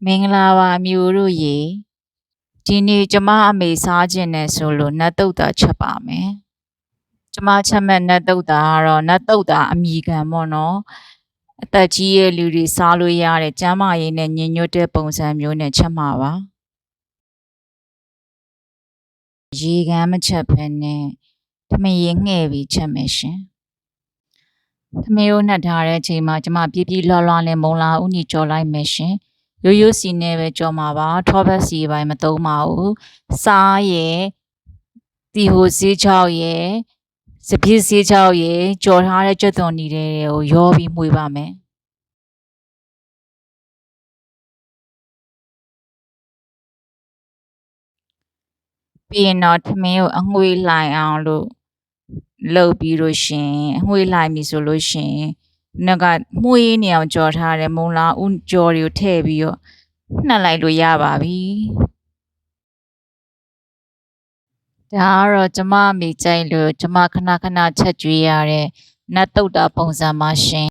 မင်္ဂလာပါမျိုးတို့ရေဒီနေ့ကျမအမေစားခြင်းနဲ့ဆိုလို့နတ်တုတ်တာချက်ပါမယ်ကျမချက်မဲ့နတ်တုတ်တာကတော့နတ်တုတ်တာအမိခံပေါ့နော်အသက်ကြီးရဲ့လူတွေစားလို့ရတဲ့ကျန်းမာရေးနဲ့ညင်ညွတ်တဲ့ပုံစံမျိုးနဲ့ချက်မှာပါရေကမ်းမချက်ဖက်နဲ့သမရေငှဲ့ပြီးချက်မယ်ရှင်သမီးတို့နှက်ထားတဲ့အချိန်မှာကျမပြေးပြေးလွှားလွှားနဲ့မုံလာဦးညီကြော်လိုက်မယ်ရှင်ရိုးရိုးစီနဲ့ပဲကြော်မှာပါထောပတ်စီပိုင်းမသုံးပါဘူးစားရယ်တီဟိုဆေးချောက်ရယ်စပစ်ဆေးချောက်ရယ်ကြော်ထားတဲ့ကြွက်သွန်နီတွေကိုရောပြီးမှုေးပါမယ်ပြီးရင်တော့ထမင်းကိုအငွေ့လိုက်အောင်လို့လုပ်ပြီးလို့ရှင်အငွေ့လိုက်ပြီဆိုလို့ရှင်နောက်ကမှုေးနေအောင်ကြော်ထားတဲ့မုံလာဦးကြော်တွေကိုထည့်ပြီးတော့နှက်လိုက်လို့ရပါပြီဒါကတော့ကျမအမိကြိုက်လို့ကျမခဏခဏချက်ကျွေးရတဲ့နတ်တုတ်တာပုံစံပါရှင်